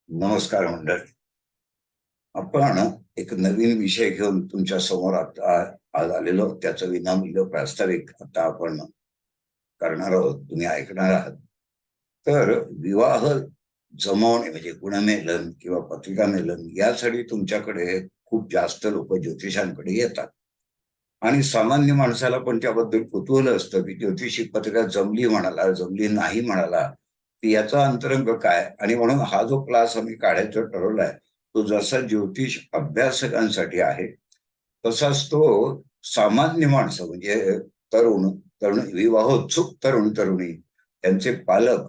नमस्कार मंडळी. आपण एक नवीन विषय घेऊन तुमच्या समोर आता आज आलेलो, त्याचं विनामूल्य प्रास्ताविक आता आपण करणार आहोत, तुम्ही ऐकणार आहात. तर विवाह जमवणे म्हणजे गुणमेलन किंवा पत्रिका मेलन यासाठी तुमच्याकडे खूप जास्त लोक ज्योतिषांकडे येतात आणि सामान्य माणसाला पण त्याबद्दल कुतूहल असतं की ज्योतिषी पत्रिका जमली म्हणाला, जमली नाही म्हणाला, की याचा अंतरंग काय. आणि म्हणून हा जो क्लास आम्ही काढायचा ठरवलाय तो जसा ज्योतिष अभ्यासकांसाठी आहे तसाच तो सामान्य माणसं म्हणजे तरुण तरुण विवाहोत्सुक तरुण तरुणी त्यांचे पालक.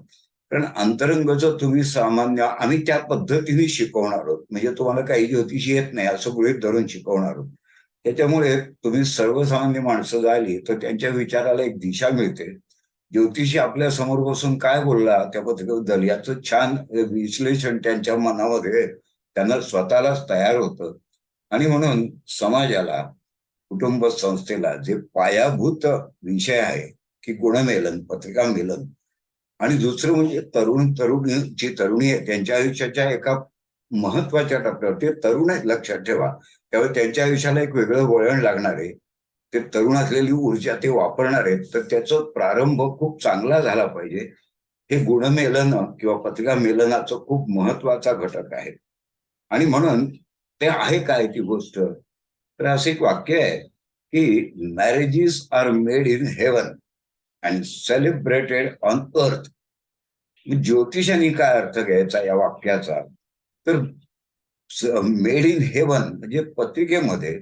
कारण अंतरंग जो तुम्ही सामान्य आम्ही त्या पद्धतीने शिकवणार आहोत, म्हणजे तुम्हाला काही ज्योतिषी येत नाही असं गृहीत धरून शिकवणार आहोत. त्याच्यामुळे तुम्ही सर्वसामान्य माणसं झाली तर त्यांच्या विचाराला एक दिशा मिळते. ज्योतिषी आपल्या समोर बसून काय बोलला त्या पत्रिकेबद्दल याचं छान विश्लेषण त्यांच्या मनामध्ये त्यांना स्वतःलाच तयार होतं. आणि म्हणून समाजाला, कुटुंब संस्थेला जे पायाभूत विषय आहे की गुणमेलन, पत्रिका मेलन, आणि दुसरं म्हणजे तरुणी आहे त्यांच्या आयुष्याच्या एका महत्वाच्या टप्प्यावर ते तरुण आहेत लक्षात ठेवा, त्यावेळी त्यांच्या आयुष्याला एक वेगळं वळण लागणार आहे. ते तरुण असलेली ऊर्जा ते वापरणार आहेत, तर त्याचा प्रारंभ खूप चांगला झाला पाहिजे. हे गुणमेलन किंवा पत्रिका मेलनाचं खूप महत्वाचा घटक आहे. आणि म्हणून ते आहे काय ती गोष्ट, तर असं एक वाक्य आहे की marriages are made in heaven and celebrated on earth. ज्योतिषाने काय अर्थ घ्यायचा या वाक्याचा, तर मेड इन हेवन म्हणजे पत्रिकेमध्ये,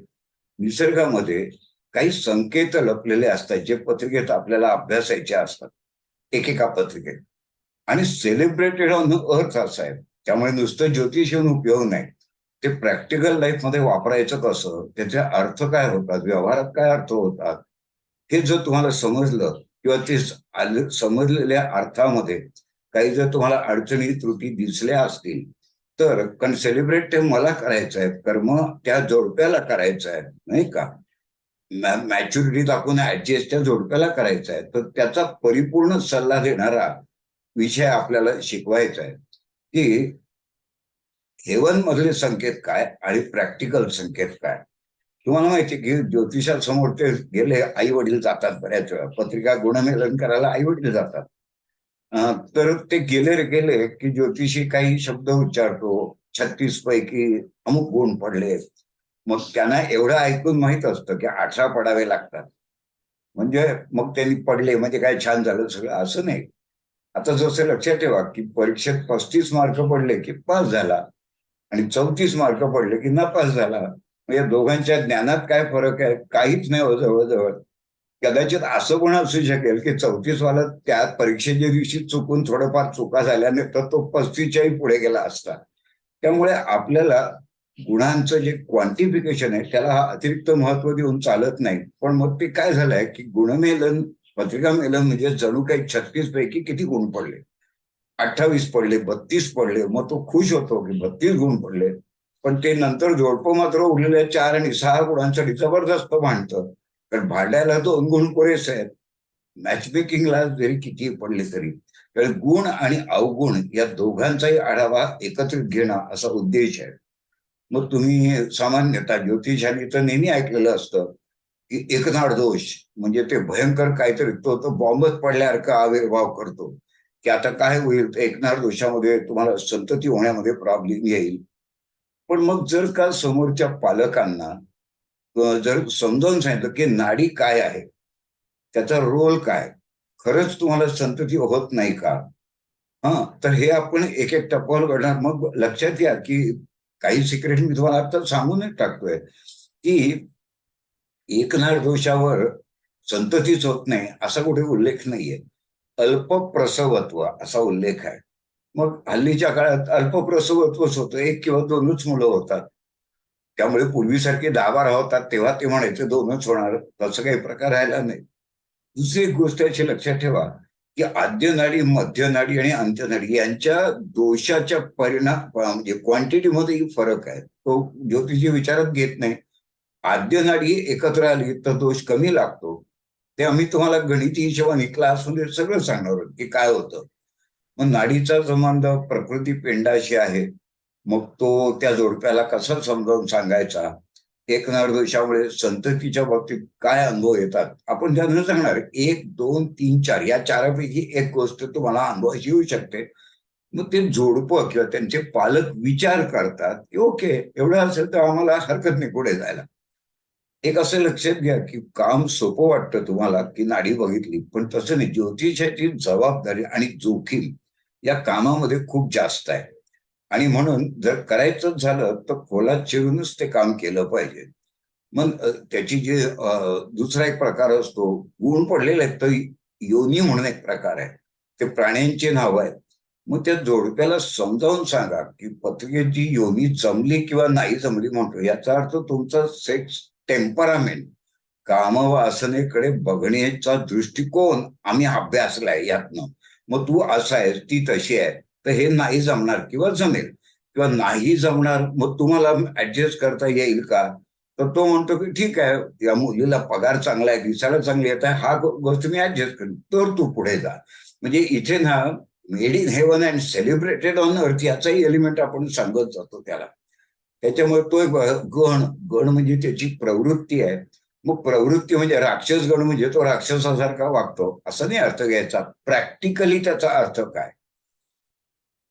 निसर्गामध्ये काही संकेत लपलेले असतात जे पत्रिकेत आपल्याला अभ्यासायचे असतात एकेका पत्रिकेत. आणि सेलिब्रेटेड ऑन अर्थ असं आहे, त्यामुळे नुसतं ज्योतिष येऊन उपयोग नाही, ते प्रॅक्टिकल लाईफ मध्ये वापरायचं कसं, त्याचे अर्थ काय होतात, व्यवहारात काय अर्थ होतात, हे जर तुम्हाला समजलं किंवा ते समजलेल्या अर्थामध्ये काही जर तुम्हाला अडचणी त्रुटी दिसल्या असतील तर, कारण सेलिब्रेट ते मला करायचं आहे, कर्म त्या जोडप्याला करायचं आहे नाही का, मॅच्युरिटी दाखवून ऍडजस्ट त्या जोडप्याला करायचा आहे, तर त्याचा परिपूर्ण सल्ला देणारा विषय आपल्याला शिकवायचा आहे की हेवन मधले संकेत काय आणि प्रॅक्टिकल संकेत काय. तुम्हाला माहिती की ज्योतिषासमोर ते गेले, आई वडील जातात बऱ्याच वेळा, पत्रिका गुणमेलन करायला आई वडील जातात. तर ते गेले रे गेले की ज्योतिषी काही शब्द उच्चारतो, 36 पैकी अमुक गुण पडले. मग त्यांना एवढं ऐकून माहित असतं की 18 पडावे लागतात, म्हणजे मग त्यांनी पडले म्हणजे काय छान झालं सगळं असं नाही. आता जसं लक्षात ठेवा की परीक्षेत 35 मार्क पडले की पास झाला आणि 34 मार्क पडले की नापास झाला. म्हणजे दोघांच्या ज्ञानात काय फरक आहे, काहीच नाही हो जवळजवळ. कदाचित असं पण असू शकेल की 34 वाला त्या परीक्षेच्या दिवशी चुकून थोडंफार चुका झाल्याने तर तो 35च्याही पुढे गेला असता. त्यामुळे आपल्याला गुणांचं जे क्वांटिफिकेशन आहे त्याला अतिरिक्त महत्व देऊन चालत नाही. पण मग ते काय झालंय की गुणमेलन, पत्रिका मेलन म्हणजे जणू काही 36 पैकी किती गुण पडले, 28 पडले, 32 पडले, मग तो खुश होतो की 32 गुण पडले. पण ते नंतर जोडपं मात्र उरलेल्या 4 आणि 6 गुणांसाठी जबरदस्त भांडतं, कारण भांडायला 2 गुण पुरेसे आहेत, मॅच मेकिंगला जरी किती पडले तरी. तर गुण आणि अवगुण या दोघांचाही आढावा एकत्रित घेणं असा उद्देश आहे. मग तुम्ही सामान्यतः ज्योतिषाने तर नेहमी ऐकलेलं असतं की एकनाड दोष म्हणजे ते भयंकर काहीतरी, तो बॉम्बच पडल्यासारखा आविर्भाव करतो की आता काय होईल, एकनाड दोषामध्ये तुम्हाला संतती होण्यामध्ये प्रॉब्लेम येईल. पण मग जर का समोरच्या पालकांना जर समजावून सांगितलं की नाडी काय आहे, त्याचा रोल काय, खरंच तुम्हाला संतती होत नाही का, हा, तर हे आपण एक एक टप्प्यावर करणार. मग लक्षात घ्या की काही सिक्रेट मी तुम्हाला आता सांगूनच टाकतोय की एकनाड दोषावर संततीच होत नाही असा कुठे उल्लेख नाहीये, अल्पप्रसवत्व असा उल्लेख आहे. मग हल्लीच्या काळात अल्पप्रसवत्वच होतं, 1 किंवा 2च मुलं होतात. त्यामुळे पूर्वीसारखे 10-12 होतात तेव्हा ते म्हणायचे 2च होणार, तसं काही प्रकार राहिला नाही. दुसरी एक गोष्ट अशी लक्षात ठेवा की आद्य नाडी, मध्य नाडी आणि अंत्यनाडी यांच्या दोषाच्या परिणाम म्हणजे क्वांटिटीमध्येही फरक आहे, तो ज्योतिषी विचारात घेत नाही. आद्य नाडी एकत्र आली तर दोष कमी लागतो, ते आम्ही तुम्हाला गणिती हिशोबाने क्लासमध्ये सगळं सांगणार आहोत की काय होतं. मग नाडीचा संबंध प्रकृती पिंडाशी आहे, मग तो त्या जोडप्याला कसा समजावून सांगायचा, एक नरदोषामुळे संततीच्या बाबतीत काय अनुभव येतात, आपण त्यांना सांगणार 1, 2, 3, 4 या चारापैकी एक गोष्ट तुम्हाला अनुभवाची येऊ शकते. मग ते जोडपं किंवा त्यांचे पालक विचार करतात की ओके, एवढं असेल तर आम्हाला हरकत नाही पुढे जायला. एक असं लक्षात घ्या की काम सोपं वाटतं तुम्हाला की नाडी बघितली, पण तसं नाही. ज्योतिषाची जबाबदारी आणि जोखीम या कामामध्ये खूप जास्त आहे. आणि म्हणून जर करायचंच झालं तर खोलात शिरूनच ते काम केलं पाहिजे. मग त्याची जे दुसरा एक प्रकार असतो, गुण पडलेले आहेत, तर योनी म्हणून एक प्रकार आहे. ते प्राण्यांची नाव आहेत. मग त्या जोडप्याला समजावून सांगा की पत्रिकेची योनी जमली किंवा नाही जमली म्हणतो, याचा अर्थ तुमचा सेक्स टेम्परामेंट, कामवासनेकडे बघण्याचा दृष्टिकोन आम्ही अभ्यासलाय यातनं. मग तू असा आहेस, ती तशी आहे, तर हे नाही जमणार किंवा जमेल, किंवा नाही जमणार मग तुम्हाला ऍडजस्ट करता येईल का? तर तो म्हणतो की ठीक आहे, या मुलीला पगार चांगला आहे, दिसायला चांगली येत आहे, हा गोष्ट मी ऍडजस्ट करेन, तर तू पुढे जा. म्हणजे इथे ना made in heaven and celebrated on अर्थ याचाही एलिमेंट आपण सांगत जातो त्याला. त्याच्यामुळे तो एक गण गण म्हणजे त्याची प्रवृत्ती आहे. मग प्रवृत्ती म्हणजे राक्षस गण म्हणजे तो राक्षसासारखा वागतो असं नाही अर्थ घ्यायचा. प्रॅक्टिकली त्याचा अर्थ काय,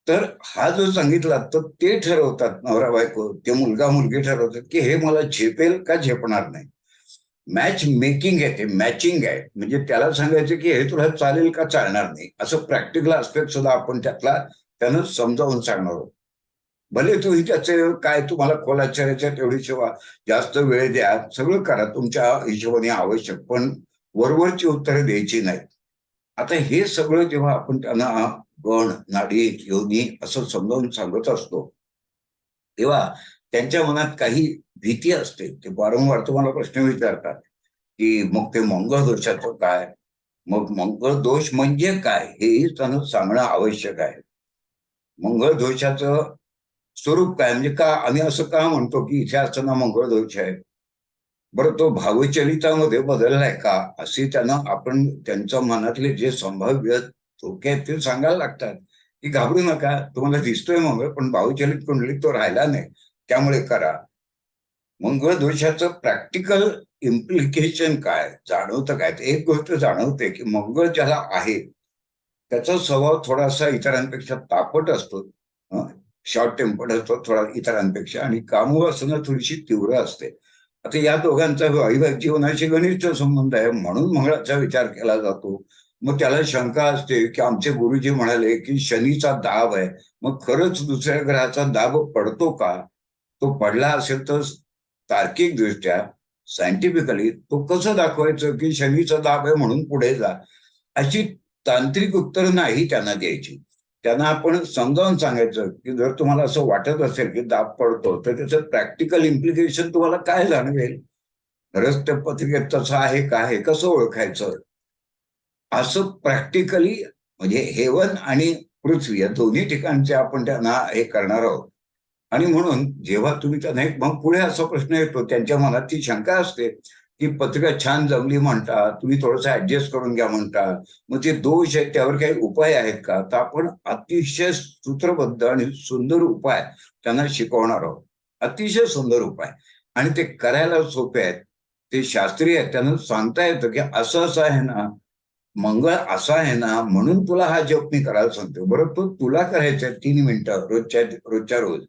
तर हा जो सांगितला तर ते ठरवतात नवरा बायको, ते मुलगा मुलगी ठरवतात की हे मला झेपेल का झेपणार नाही. मॅच मेकिंग आहे, ते मॅचिंग आहे. म्हणजे त्याला सांगायचं की हे तुला चालेल का चालणार नाही, असं प्रॅक्टिकल आस्पेक्ट सुद्धा आपण त्यातला त्यानं समजावून सांगणार आहोत. भले तुम्ही त्याचे काय तुम्हाला खोलाचार्याच्या तेवढी सेवा, जास्त वेळ द्या, सगळं करा तुमच्या हिशोबाने आवश्यक, पण वरवरची उत्तरं द्यायची नाही. आता हे सगळं जेव्हा आपण त्यांना गण, नाडी, योनी असं समजावून सांगत असतो, तेव्हा त्यांच्या मनात काही भीती असते. ते वारंवार तुम्हाला प्रश्न विचारतात की मग ते मंगळ दोषाचं काय, मग मंगळ दोष म्हणजे काय, हेही त्यांना सांगणं आवश्यक आहे. मंगळ दोषाचं स्वरूप काय, म्हणजे का आम्ही असं का म्हणतो की इथे असताना मंगळ दोष आहे, बरं तो भावचरितामध्ये बदललाय का, असे त्यांना आपण त्यांच्या मनातले जे संभाव्य धोके आहेत ते सांगायला लागतात. की घाबरू नका, तुम्हाला दिसतोय मंगळ, पण भावचलित कुंडलीत तो राहिला नाही, त्यामुळे करा. मंगळ दोषाचं प्रॅक्टिकल इम्प्लिकेशन काय जाणवतं काय, एक गोष्ट जाणवते की मंगळ ज्याला आहे त्याचा स्वभाव थोडासा इतरांपेक्षा तापट असतो, शॉर्ट टेम्पर्ड असतो थोडा इतरांपेक्षा, आणि कामवासना थोडीशी तीव्र असते. आता या दोघांचा वैवाहिक जीवनाशी घनिष्ठ संबंध आहे, म्हणून मंगळाचा विचार केला जातो. मग त्याला शंका असते की आमचे गुरुजी म्हणाले की शनीचा दाब आहे, मग खरंच दुसऱ्या ग्रहाचा दाब पडतो का? तो पडला असेल तर तार्किक दृष्ट्या, सायंटिफिकली तो कसं दाखवायचं की शनीचा दाब आहे म्हणून पुढे जा, अशी तांत्रिक उत्तर नाही त्यांना द्यायची. त्यांना आपण समजावून सांगायचं की जर तुम्हाला असं वाटत असेल की दाब पडतो तर त्याचं प्रॅक्टिकल इम्प्लिकेशन तुम्हाला काय जाणवेल, खरंच त्या पत्रिकेत तसं आहे का, हे कसं ओळखायचं, असं प्रॅक्टिकली. म्हणजे हेवन आणि पृथ्वी या दोन्ही ठिकाणचे आपण त्यांना हे करणार आहोत. आणि म्हणून जेव्हा तुम्ही त्यांना मग पुढे असा प्रश्न येतो, त्यांच्या मनात ती शंका असते की पत्रिका छान जमली म्हणता, तुम्ही थोडंसं ऍडजस्ट करून घ्या म्हणता, मग ते दोष आहेत त्यावर काही उपाय आहेत का, तर आपण अतिशय सूत्रबद्ध आणि सुंदर उपाय त्यांना शिकवणार आहोत. अतिशय सुंदर उपाय, आणि ते करायला सोपे आहेत, ते शास्त्रीय आहेत. त्यांना सांगता येतं की असं असं आहे ना, मंगळ असा आहे ना, म्हणून तुला हा जप मी करायला सांगतो. बरं, तो तुला करायचा आहे 3 मिनिटं रोजच्या रोज,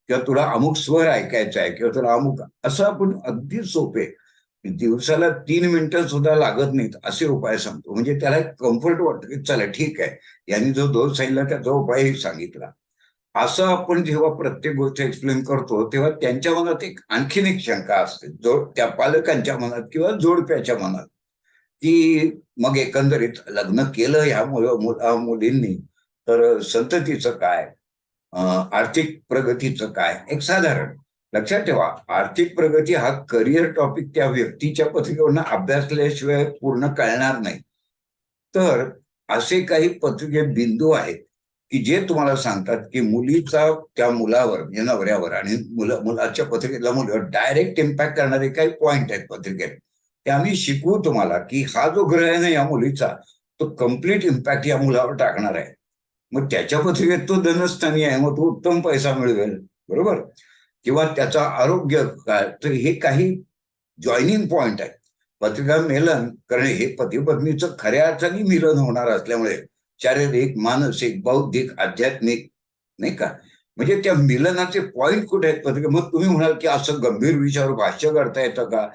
किंवा तुला अमुक स्वर ऐकायचा आहे, किंवा तुला अमुक, असं आपण अगदी सोपे दिवसाला 3 मिनिटं सुद्धा लागत नाहीत असे उपाय सांगतो. म्हणजे त्याला एक कम्फर्ट वाटतं की चला ठीक आहे, यांनी जो दोष सांगितला त्याचा उपायही सांगितला. असं आपण जेव्हा प्रत्येक गोष्ट एक्सप्लेन करतो तेव्हा त्यांच्या मनात एक आणखीन एक शंका असते, जो त्या पालकांच्या मनात किंवा जोडप्याच्या मनात, की मग एकंदरीत लग्न केलं ह्या मुलींनी तर संततीचं काय, आर्थिक प्रगतीचं काय. एक साधारण लक्षात ठेवा, आर्थिक प्रगती हा करिअर टॉपिक त्या व्यक्तीच्या पत्रिकेवरनं अभ्यासल्याशिवाय पूर्ण कळणार नाही. तर असे काही पत्रिकेत बिंदू आहेत की जे तुम्हाला सांगतात की मुलीचा त्या मुलावर म्हणजे नवऱ्यावर आणि मुलाच्या पत्रिकेतल्या मुलीवर डायरेक्ट इम्पॅक्ट करणारे काही पॉइंट आहेत पत्रिकेत. ते आम्ही शिकवू तुम्हाला की हा जो ग्रह आहे ना या मुलीचा, तो कम्प्लीट इम्पॅक्ट या मुलावर टाकणार आहे. मग त्याच्या पत्रिकेत तो धनस्थानी आहे, मग तो उत्तम पैसा मिळवेल. बरोबर, किंवा त्याचं आरोग्य काय, तर हे काही जॉईनिंग पॉइंट आहे. पत्रिका मिलन करणे हे पती पत्नीचं खऱ्या अर्थाने मिलन होणार असल्यामुळे शारीरिक, मानसिक, बौद्धिक, आध्यात्मिक, नाही का, म्हणजे त्या मिलनाचे पॉइंट कुठे आहेत पत्रिका. मग तुम्ही म्हणाल की असं गंभीर विषयावर भाष्य करता येतं का,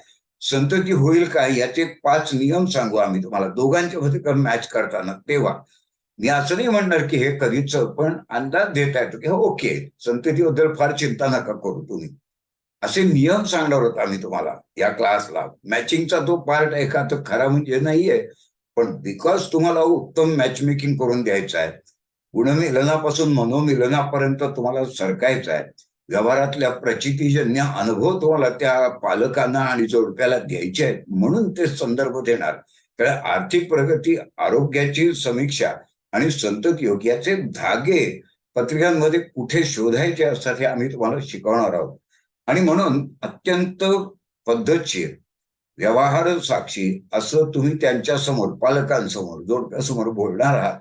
संतती होईल का, याचे 5 नियम सांगू आम्ही तुम्हाला दोघांच्या मध्ये मॅच करताना. तेव्हा मी असं नाही म्हणणार की हे कधीच, पण अंदाज देता येतो की ओके, संततीबद्दल फार चिंता नका करू तुम्ही. असे नियम सांगणार होतो आम्ही तुम्हाला या क्लासला. मॅचिंगचा तो पार्ट आहे का, तर खरा म्हणजे नाहीये, पण बिकॉज तुम्हाला उत्तम मॅच मेकिंग करून द्यायचं आहे, गुणमिलनापासून मनोमिलनापर्यंत तुम्हाला सरकायचं आहे, व्यवहारातल्या प्रचितीजन्य अनुभव तुम्हाला त्या पालकांना आणि जोडप्याला द्यायचे आहेत, म्हणून ते संदर्भ देणार. तर आर्थिक प्रगती, आरोग्याची समीक्षा आणि संतती योग याचे धागे पत्रिकांमध्ये कुठे शोधायचे असतात हे आम्ही तुम्हाला शिकवणार आहोत. आणि म्हणून अत्यंत पद्धतशीर, व्यवहार साक्षी असं तुम्ही त्यांच्या समोर, पालकांसमोर, जोडप्यासमोर बोलणार आहात.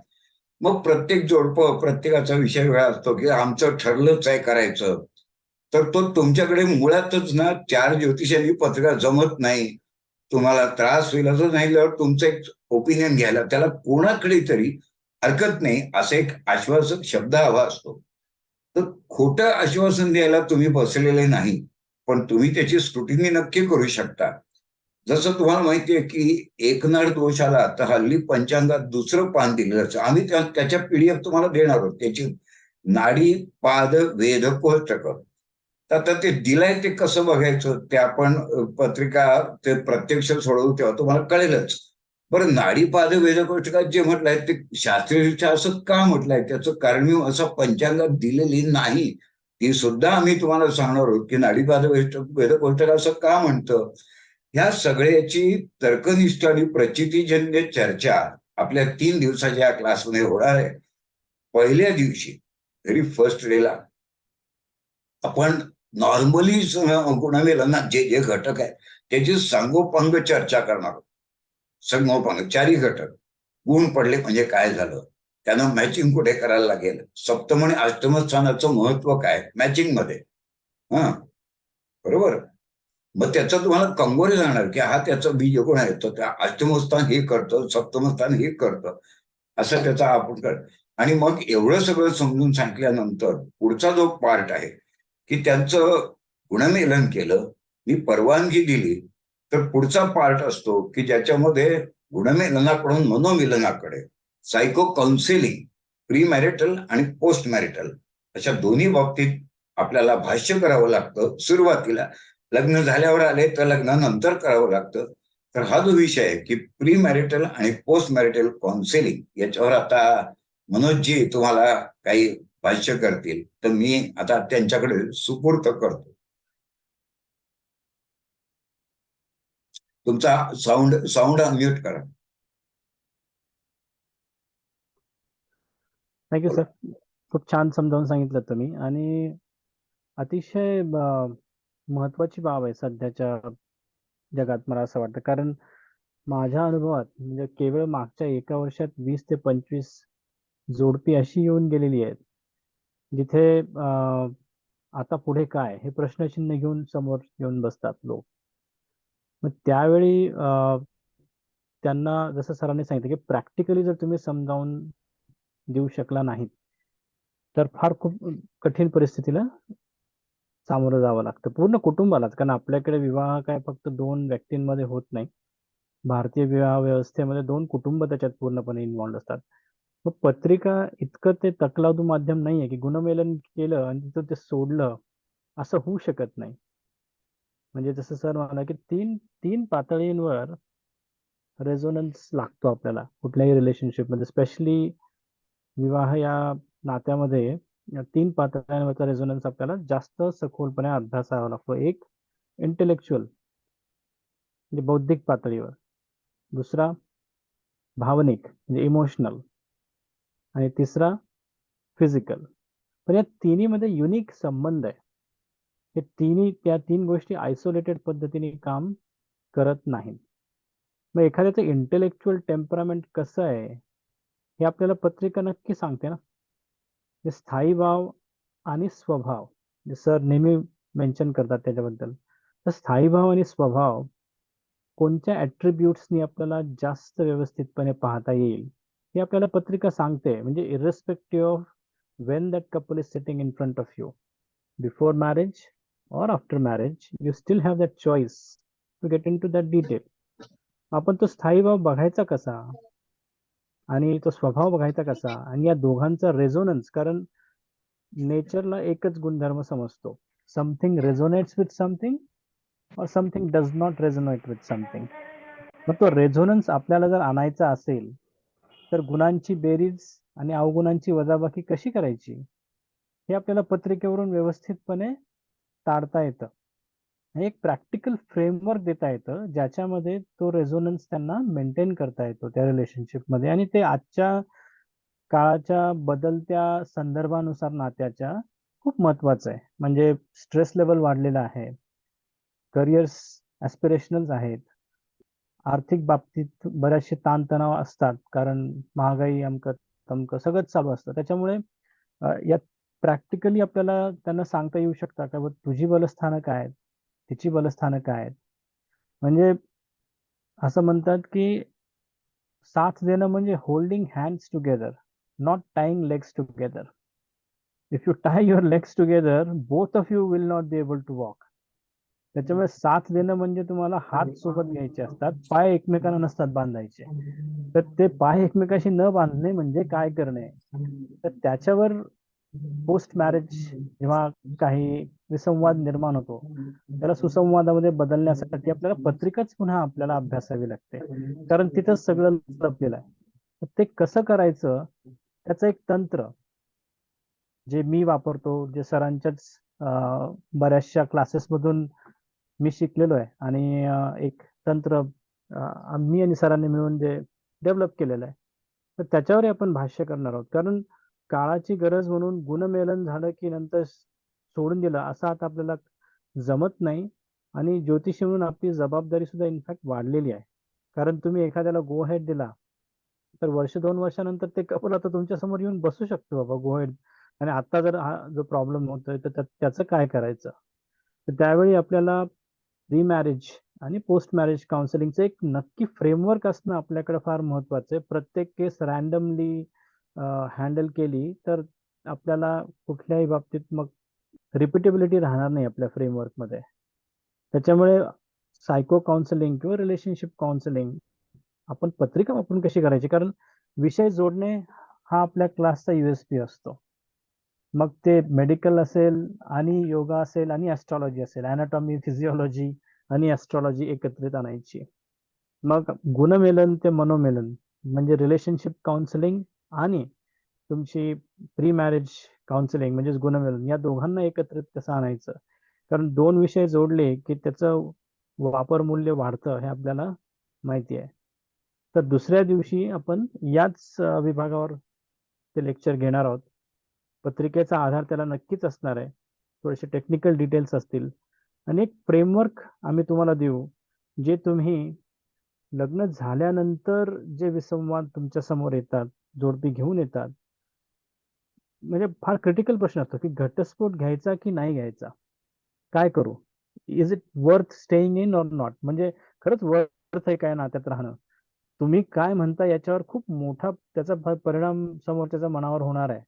मग प्रत्येक जोडपं, प्रत्येकाचा विषय वेगळा असतो की आमचं ठरलंच आहे करायचं, तर तो तुमच्याकडे मुळातच ना 4 ज्योतिषांनी पत्रिका जमत नाही, तुम्हाला त्रास होईल असं नाही, तुमचं एक ओपिनियन घ्यायला त्याला कोणाकडे तरी हरकत नाही, असं एक आश्वासक शब्द हवा असतो. तर खोटं आश्वासन द्यायला तुम्ही बसलेले नाही, पण तुम्ही त्याची स्क्रुटिनी नक्की करू शकता. जसं तुम्हाला माहितीये की एकनर दोष आला तर हल्ली पंचांगात दुसरं पान दिलं जातं. आम्ही त्याच्या पीडीएफ तुम्हाला देणार आहोत, त्याची नाडी, पाद, वेद, कोष्टक. तर आता ते दिलंय ते कसं बघायचं, ते आपण पत्रिका ते प्रत्यक्ष सोडवू तेव्हा तुम्हाला कळेलच. बरं, नाडी, पाद, वेद, कोष्टकात जे म्हटलंय ते शास्त्रीय असं का म्हटलंय, त्याचं कारण मी असं पंचांगात दिलेली नाही, ती सुद्धा आम्ही तुम्हाला सांगणार आहोत की नाडी, पाद, वेद, कोष्टक असं का म्हणतं. ह्या सगळ्याची तर्कनिष्ठ आणि प्रचितीजन्य चर्चा आपल्या 3 दिवसाच्या क्लासमध्ये होणार आहे. पहिल्या दिवशी, व्हेरी फर्स्ट डेला, आपण नॉर्मली गुणवेलांना जे जे घटक आहेत त्याची सांगोपांग चर्चा करणार आहोत. संगोपांग 4ही घटक, गुण पडले म्हणजे काय झालं, त्यांना मॅचिंग कुठे करायला लागेल, सप्तम आणि अष्टम स्थानाचं महत्व काय मॅचिंग मध्ये, हा, बरोबर. मग त्याचं तुम्हाला कंगोरे जाणार की हा त्याचं बीज कोण आहे, तर त्या अष्टमस्थान हे करतं, सप्तमस्थान हे करतं, असं त्याचा आपण कर. आणि मग एवढं सगळं समजून सांगितल्यानंतर पुढचा जो पार्ट आहे की त्यांचं गुणमेलन केलं, मी परवानगी दिली, तर पुढचा पार्ट असतो की ज्याच्यामध्ये गुणमेलनाकडून मनोमिलनाकडे सायको काउन्सिलिंग, प्री मॅरिटल आणि पोस्ट मॅरिटल अशा दोन्ही बाबतीत आपल्याला भाष्य करावं लागतं. सुरुवातीला लग्न झाल्यावर आले तर लग्नानंतर करावं लागतं. तर हा जो विषय आहे की प्री मॅरिटल आणि पोस्ट मॅरिटल काउन्सिलिंग, याच्यावर आता मनोजजी तुम्हाला काही भाष्य करतील, तर मी आता त्यांच्याकडे सुपूर्त करतो. तुमचा साऊंड अनम्यूट करा. थँक्यू सर, खूप छान समजावून सांगितलं तुम्ही. आणि अतिशय महत्वाची बाब आहे सध्याच्या जगात मला असं वाटतं. कारण माझ्या अनुभवात म्हणजे केवळ मागच्या 1 वर्षात 20 ते 25 जोडपी अशी येऊन गेलेली आहेत जिथे आता पुढे काय हे प्रश्नचिन्ह घेऊन समोर येऊन बसतात लोक. मग त्यावेळी त्यांना जसं सरांनी सांगितलं की प्रॅक्टिकली जर तुम्ही समजावून देऊ शकला नाहीत तर फार खूप कठीण परिस्थितीला सामोरं जावं लागतं पूर्ण कुटुंबालाच. कारण आपल्याकडे विवाह काय फक्त 2 व्यक्तींमध्ये होत नाही. भारतीय विवाह व्यवस्थेमध्ये 2 कुटुंब त्याच्यात पूर्णपणे इन्व्हॉल्ड असतात. मग पत्रिका इतकं ते तकलादू माध्यम नाहीये की गुणमेलन केलं आणि तिथं ते सोडलं, असं होऊ शकत नाही. म्हणजे जसं सर म्हणाला की 3 पातळींवर रेझोनन्स लागतो आपल्याला कुठल्याही रिलेशनशिपमध्ये, स्पेशली विवाह या नात्यामध्ये. या 3 पातळ्यांवरचा रेझोनन्स आपल्याला जास्त सखोलपणे अभ्यासावा लागतो. एक इंटेलेक्च्युअल म्हणजे बौद्धिक पातळीवर, दुसरा भावनिक म्हणजे इमोशनल, आणि तिसरा फिजिकल. पण या तिन्हीमध्ये युनिक संबंध आहे. हे त्या 3 गोष्टी आयसोलेटेड पद्धतीने काम करत नाहीत. मग एखाद्याचं इंटेलेक्च्युअल टेम्परामेंट कसं आहे हे आपल्याला पत्रिका नक्की सांगते ना. हे स्थायी भाव आणि स्वभाव सर नेहमी मेन्शन करतात त्याच्याबद्दल. तर स्थायी भाव आणि स्वभाव कोणत्या ॲट्रिब्यूट्सनी आपल्याला जास्त व्यवस्थितपणे पाहता येईल, हे आपल्याला पत्रिका सांगते. म्हणजे इर्रिस्पेक्टिव्ह of when that couple is sitting in front of you, before marriage or after marriage, you still have that choice to get into that detail. आपण तो स्थायी भाव बघायचा कसा आणि तो स्वभाव बघायचा कसा आणि या दोघांचा रेझोनन्स, कारण नेचरला एकच गुणधर्म समजतो, समथिंग रेझोनेट्स विथ समथिंग और something does not resonate with something. मग तो रेझोनन्स आपल्याला जर आणायचा असेल तर गुणांची बेरीज आणि अवगुणांची वजाबाकी कशी करायची हे आपल्याला पत्रिकेवरून व्यवस्थितपणे ताडता येतं. हे एक प्रॅक्टिकल फ्रेमवर्क देता येतं ज्याच्यामध्ये तो रेझोनन्स त्यांना मेंटेन करता येतो त्या रिलेशनशिपमध्ये, आणि ते आजच्या काळाच्या बदलत्या संदर्भानुसार नात्याच्या खूप महत्वाचं आहे. म्हणजे स्ट्रेस लेवल वाढलेला आहे, करिअर्स ॲस्पिरेशनल्स आहेत, आर्थिक बाबतीत बऱ्याचशे ताणतणाव असतात, कारण महागाई अमकं तमकं सगळंच चालू असतं. त्याच्यामुळे यात प्रॅक्टिकली आपल्याला त्यांना सांगता येऊ शकतं का, तुझी बलस्थानं काय आहेत, तिची बलस्थानं काय आहेत. म्हणजे असं म्हणतात की साथ देणं म्हणजे holding hands together, not tying legs together. If you tie your legs together, both of you will not be able to walk. त्याच्यामुळे साथ देणं म्हणजे तुम्हाला हात सोबत घ्यायचे असतात, पाय एकमेकांना नसतात बांधायचे. तर ते पाय एकमेकाशी न बांधणे म्हणजे काय करणे, तर त्याच्यावर पोस्ट मॅरेज जेव्हा काही विसंवाद निर्माण होतो त्याला सुसंवादामध्ये बदलण्यासाठी आपल्याला पत्रिकाच पुन्हा आपल्याला अभ्यासावी लागते, कारण तिथंच सगळं लपलेलं आहे. तर ते कसं करायचं त्याचं एक तंत्र जे मी वापरतो, जे सरांच्याच बऱ्याचशा क्लासेसमधून मी शिकलेलो आहे, आणि एक तंत्र मी आणि सरांनी मिळून जे डेव्हलप केलेलं आहे, तर त्याच्यावर आपण भाष्य करणार आहोत. कारण काळाची गरज म्हणून गुणमेलन झालं की नंतर सोडून दिलं असं आता आपल्याला जमत नाही. आणि ज्योतिषी म्हणून आपली जबाबदारी सुद्धा इनफॅक्ट वाढलेली आहे. कारण तुम्ही एखाद्याला गो हेड दिला तर वर्ष 2 वर्षानंतर ते कपल आता तुमच्या समोर येऊन बसू शकतो, बाबा गो हेड, आणि आता जर हा जो प्रॉब्लेम होतोय तर त्याचं काय करायचं. तर त्यावेळी आपल्याला प्री मॅरेज आणि पोस्ट मॅरेज काउन्सिलिंगचं एक नक्की फ्रेमवर्क असणं आपल्याकडे फार महत्वाचं आहे. प्रत्येक केस रॅन्डमली हँडल केली तर आपल्याला कुठल्याही बाबतीत मग रिपिटेबिलिटी राहणार नाही आपल्या फ्रेमवर्कमध्ये. त्याच्यामुळे सायको काउन्सिलिंग किंवा रिलेशनशिप काउन्सिलिंग आपण पत्रिका वापरून कशी करायची, कारण विषय जोडणे हा आपल्या क्लासचा USP असतो. मग ते मेडिकल असेल आणि योगा असेल आणि ॲस्ट्रॉलॉजी असेल, ॲनाटॉमी, फिजिओलॉजी आणि ॲस्ट्रॉलॉजी एकत्रित आणायची. मग गुणमेलन ते मनोमेलन म्हणजे रिलेशनशिप काउन्सिलिंग आणि तुमची प्री मॅरेज काउन्सिलिंग म्हणजेच गुणमेलन, या दोघांना एकत्रित कसं आणायचं. कारण 2 विषय जोडले की त्याचं वापर मूल्य वाढतं हे आपल्याला माहिती आहे. तर दुसऱ्या दिवशी आपण याच विभागावर ते लेक्चर घेणार आहोत. पत्रिकेचा आधार त्याला नक्कीच असणार आहे, थोडेसे टेक्निकल डिटेल्स असतील आणि एक फ्रेमवर्क आम्ही तुम्हाला देऊ, जे तुम्ही लग्न झाल्यानंतर जे विसंवाद तुमच्या समोर येतात, जोडपी घेऊन येतात, म्हणजे फार क्रिटिकल प्रश्न असतो की घटस्फोट घ्यायचा की नाही घ्यायचा, काय करू, is it worth staying in or not, म्हणजे खरंच वर्थ आहे काय नात्यात राहणं. तुम्ही काय म्हणता याच्यावर खूप मोठा त्याचा परिणाम समोरच्याच्या मनावर होणार आहे.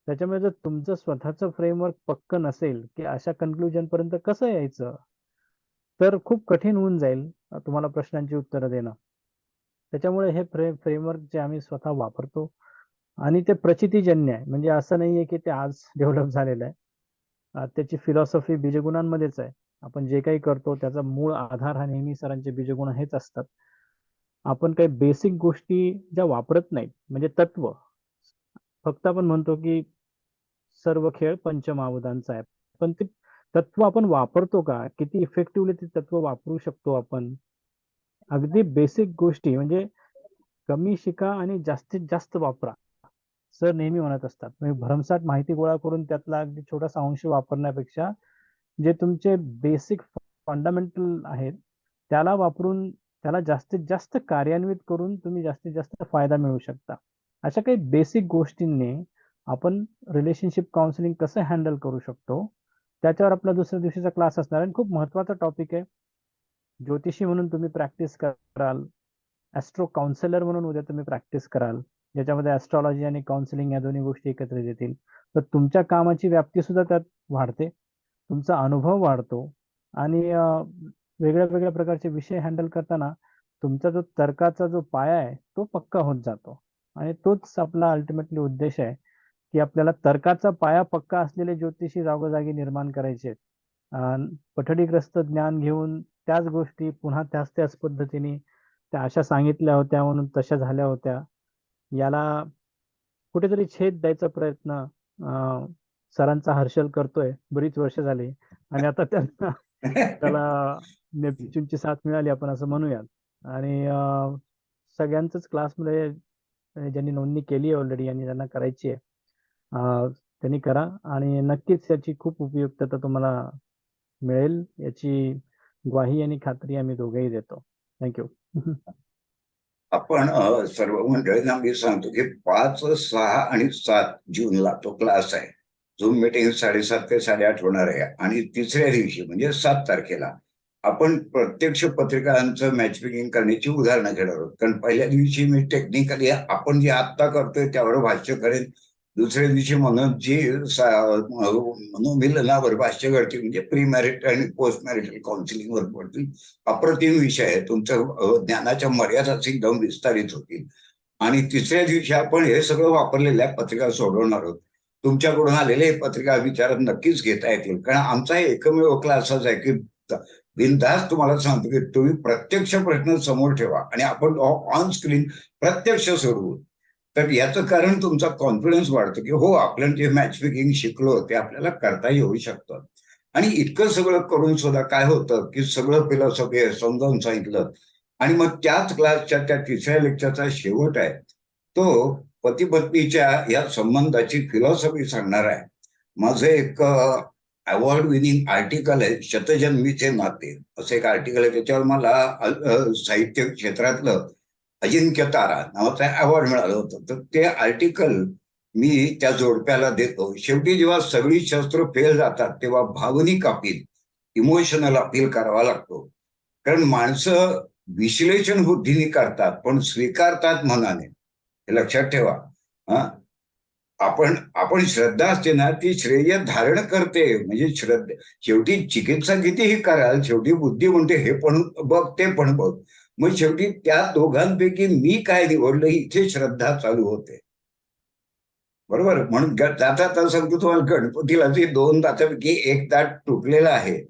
त्याच्यामुळे जर तुमचं स्वतःचं फ्रेमवर्क पक्क नसेल की अशा कन्क्लुजन पर्यंत कसं यायचं, तर खूप कठीण होऊन जाईल तुम्हाला प्रश्नांची उत्तरं देणं. त्याच्यामुळे हे फ्रेमवर्क जे आम्ही स्वतः वापरतो आणि ते प्रचितीजन्य आहे, म्हणजे असं नाहीये की ते आज डेव्हलप झालेलं आहे. त्याची फिलॉसॉफी बीजगुणांमध्येच आहे. आपण जे काही करतो त्याचा मूळ आधार हा नेहमी सरांचे बीजगुण हेच असतात. आपण काही बेसिक गोष्टी ज्या वापरत नाहीत, म्हणजे तत्व, फक्त आपण म्हणतो की सर्व खेळ पंचमहाभूतांचा आहे, पण ते तत्व आपण वापरतो का, किती इफेक्टिव्हली ते तत्व वापरू शकतो आपण. अगदी बेसिक गोष्टी म्हणजे कमी शिका आणि जास्तीत जास्त वापरा, सर नेहमी म्हणत असतात. म्हणजे भरमसाठ माहिती गोळा करून त्यातला अगदी छोटासा अंश वापरण्यापेक्षा जे तुमचे बेसिक फंडामेंटल आहेत त्याला वापरून त्याला जास्तीत जास्त कार्यान्वित करून तुम्ही जास्तीत जास्त फायदा मिळवू शकता. अशा काही बेसिक गोष्टींनी आपण रिलेशनशिप काउन्सिलिंग कसं हँडल करू शकतो त्याच्यावर आपला दुसऱ्या दिवशीचा क्लास असणार आणि खूप महत्वाचा टॉपिक आहे. ज्योतिषी म्हणून तुम्ही प्रॅक्टिस कराल, ऍस्ट्रो काउन्सिलर म्हणून उद्या तुम्ही प्रॅक्टिस कराल, ज्याच्यामध्ये ऍस्ट्रॉलॉजी आणि काउन्सिलिंग या दोन्ही गोष्टी एकत्रित येतील. तर तुमच्या कामाची व्याप्ती सुद्धा त्यात वाढते, तुमचा अनुभव वाढतो आणि वेगळ्या वेगळ्या प्रकारचे विषय हँडल करताना तुमचा जो तर्काचा जो पाया आहे तो पक्का होत जातो. आणि तोच आपला अल्टिमेटली उद्देश आहे की आपल्याला तर्काचा पाया पक्का असलेले ज्योतिषी जागोजागी निर्माण करायचे आहेत. पठडीग्रस्त ज्ञान घेऊन त्याच गोष्टी पुन्हा त्याच त्याच पद्धतीने त्या अशा सांगितल्या होत्या म्हणून तशा झाल्या होत्या, याला कुठेतरी छेद द्यायचा प्रयत्न सरांचा हर्षल करतोय बरीच वर्ष झाली. आणि आता त्यांना त्याला नेपच्यूनची साथ मिळाली आपण असं म्हणूयात. आणि सगळ्यांचंच क्लासमध्ये ज्यांनी नोंदणी केली आहे ऑलरेडी आणि ज्यांना करायची आहे त्यांनी करा आणि नक्कीच याची खूप उपयुक्तता तुम्हाला मिळेल याची ग्वाही आणि खात्री आम्ही दोघेही देतो. थँक्यू. आपण सर्व मंडळींना मी सांगतो की 5, 6 आणि 7 जूनला तो क्लास आहे. झूम मीटिंग 7:30 ते 8:30 होणार आहे. आणि तिसऱ्या दिवशी म्हणजे 7 तारखेला आपण प्रत्यक्ष पत्रिकांचं मॅच मेकिंग करण्याची उदाहरणं घेणार आहोत. कारण पहिल्या दिवशी मी टेक्निकली आपण जे आत्ता करतोय त्यावर भाष्य करेन. दुसऱ्या दिवशी मनोमिलनावर भाष्य करतील, म्हणजे प्री मॅरिटल आणि पोस्ट मॅरिटल काउन्सिलिंगवर पडतील. अप्रतिम विषय आहे. तुमचं ज्ञानाच्या मर्यादा एकदम विस्तारित होतील. आणि तिसऱ्या दिवशी आपण हे सगळं वापरलेल्या पत्रिका सोडवणार आहोत. तुमच्याकडून आलेले पत्रिका विचारात नक्कीच घेता येतील. कारण आमचा एकमेव क्लासच आहे की बिनधास्त तुम्हाला सांगतो की तुम्ही प्रत्यक्ष प्रश्न समोर ठेवा आणि आपण ऑन स्क्रीन प्रत्यक्ष सोडवू. तर याचं कारण तुमचा कॉन्फिडन्स वाढतो की हो, आपण जे मॅच मेकिंग शिकलो ते आपल्याला करता येऊ शकतं. आणि इतकं सगळं करून सुद्धा काय होतं की सगळं फिलॉसॉफी समजावून सांगितलं आणि मग त्याच क्लासच्या त्या तिसऱ्या लेक्चरचा शेवट आहे तो पती पत्नीच्या या संबंधाची फिलॉसॉफी सांगणार आहे. माझं एक अवॉर्ड विनिंग आर्टिकल आहे, शतजन्मीचे नाते असं एक आर्टिकल आहे. त्याच्यावर मला साहित्य क्षेत्रातलं अजिंक्य तारा नावाचा अवॉर्ड मिळालं होतं. तर ते आर्टिकल मी त्या जोडप्याला देतो. शेवटी जेव्हा सगळी शस्त्र फेल जातात तेव्हा भावनिक अपील, इमोशनल अपील करावा लागतो. कारण माणसं विश्लेषण बुद्धीने करतात पण स्वीकारतात मनाने, हे लक्षात ठेवा. आपण आपण श्रद्धा असते ना ती श्रेय धारण करते. म्हणजे श्रद्धे शेवटी चिकित्सा कितीही कराल, शेवटी बुद्धी म्हणते हे पण बघ ते पण बघ. मग शेवटी त्या दोघांपैकी मी काय निवडलं इथे श्रद्धा चालू होते. बरोबर. म्हणून जाता सांगतो तुम्हाला, गणपतीला जे 2 दातापैकी एक दात तुटलेलं आहे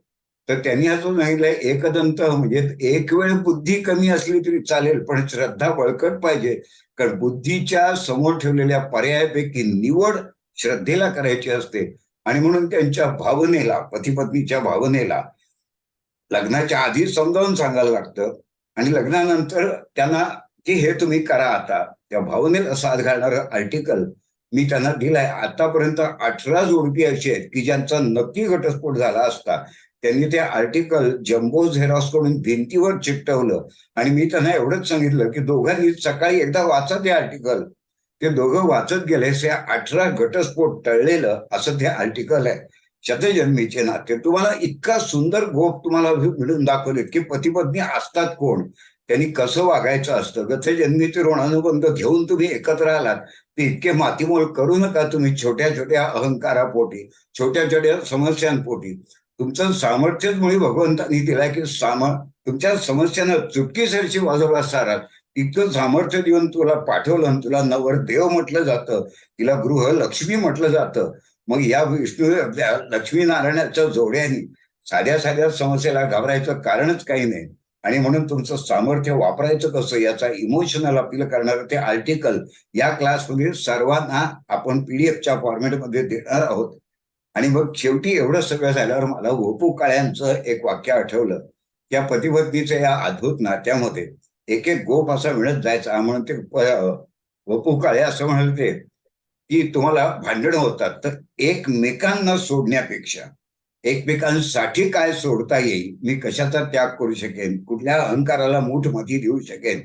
तर त्यांनी असं सांगितलंय एकदंत, म्हणजे एक वेळ बुद्धी कमी असली तरी चालेल पण श्रद्धा बळकट पाहिजे. कारण बुद्धीच्या समोर ठेवलेल्या पर्यायापैकी निवड श्रद्धेला करायची असते. आणि म्हणून त्यांच्या भावनेला, पती पत्नीच्या भावनेला लग्नाच्या आधी समजावून सांगायला लागतं आणि लग्नानंतर त्यांना की हे तुम्ही करा. आता त्या भावनेला साथ घालणारं आर्टिकल मी त्यांना दिलाय. आतापर्यंत 18 जोडपी अशी आहेत की ज्यांचा नक्की घटस्फोट झाला असता. त्यांनी ते आर्टिकल जम्बो झेरॉक्स कडून भिंतीवर चिकटवलं आणि मी त्यांना एवढंच सांगितलं की दोघांनी सकाळी एकदा वाचा ते आर्टिकल. ते दोघं वाचत गेले. 18 घटस्फोट टळलेलं असं ते आर्टिकल आहे. शतजन्मीचे नाते. तुम्हाला इतका सुंदर गोप तुम्हाला मिळून दाखवले की पती पत्नी असतात कोण, त्यांनी कसं वागायचं असतं. गतजन्मीचे ऋणानुबंध घेऊन तुम्ही एकत्र आलात ते इतके मातीमोल करू नका तुम्ही छोट्या छोट्या अहंकारापोटी, छोट्या छोट्या समस्यांपोटी. तुमचं सामर्थ्यच मुळे भगवंतांनी दिलाय की तुमच्या समस्यांना चुटकीसरशी बाजूला सारा. इतकं सामर्थ्य देऊन तुला पाठवलं. तुला नवरदेव म्हटलं जातं, तिला गृहलक्ष्मी म्हटलं जातं. मग या विष्णू लक्ष्मीनारायणाच्या जोड्याने साध्या साध्या समस्येला घाबरायचं कारणच काही नाही. आणि म्हणून तुमचं सामर्थ्य वापरायचं कसं याचा इमोशनल अपील करणारं ते आर्टिकल या क्लासमध्ये सर्वांना आपण पीडीएफच्या फॉर्मॅटमध्ये देणार आहोत. आणि मग शेवटी एवढं सगळं झाल्यावर मला वपू काळ्यांचं एक वाक्य आठवलं. त्या पतिपत्नीच्या या अद्भुत नात्यामध्ये एक एक गोप असा मिळत जायचा. म्हणून ते वपू काळे असं म्हणाले की तुम्हाला भांडणं होतात तर एकमेकांना सोडण्यापेक्षा एकमेकांसाठी काय सोडता येईल, मी कशाचा त्याग करू शकेन, कुठल्या अहंकाराला मूठमती देऊ शकेन.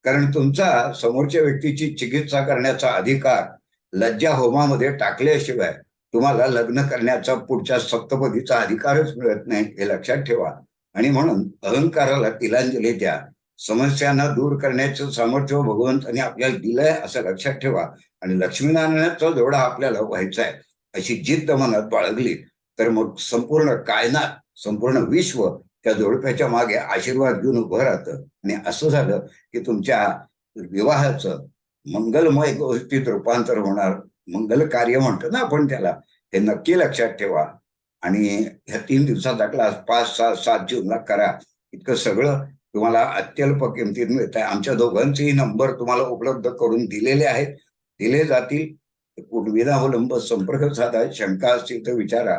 कारण तुमचा समोरच्या व्यक्तीची चिकित्सा करण्याचा अधिकार लज्जा होमामध्ये टाकल्याशिवाय तुम्हाला लग्न करण्याचा पुढच्या सप्तपदीचा अधिकारच मिळत नाही, हे लक्षात ठेवा. आणि म्हणून अहंकाराला तिलांजली द्या. समस्यांना दूर करण्याचं सामर्थ्य भगवंताने आपल्याला दिलंय असं लक्षात ठेवा. आणि लक्ष्मीनारायणाचा जोडा आपल्याला व्हायचा आहे अशी जिद्द मनात बाळगली तर मग संपूर्ण कायनात, संपूर्ण विश्व त्या जोडप्याच्या मागे आशीर्वाद घेऊन उभं राहतं. आणि असं झालं की तुमच्या विवाहाचं मंगलमय गोष्टीत रूपांतर होणार. मंगल कार्य म्हणतो ना आपण त्याला, हे नक्की लक्षात ठेवा. आणि ह्या 3 दिवसाचा क्लास 5, 6, 7 जूनला करा. इतकं सगळं तुम्हाला अत्यल्प किमतीत मिळत आहे. आमच्या दोघांचेही नंबर तुम्हाला उपलब्ध करून दिलेले आहेत, दिले जातील. विनाविलंब संपर्क साधा. शंका असतील तर विचारा.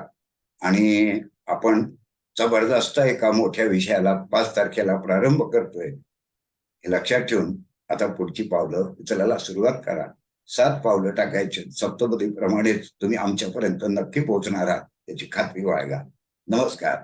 आणि आपण जबरदस्त एका मोठ्या विषयाला 5 तारखेला प्रारंभ करतोय, हे लक्षात ठेवून आता पुढची पावलं उचलायला सुरुवात करा. 7 पावलं टाकायचे. सप्तपदीप्रमाणेच तुम्ही आमच्यापर्यंत नक्की पोहोचणार आहात याची खात्री बाळगा. नमस्कार.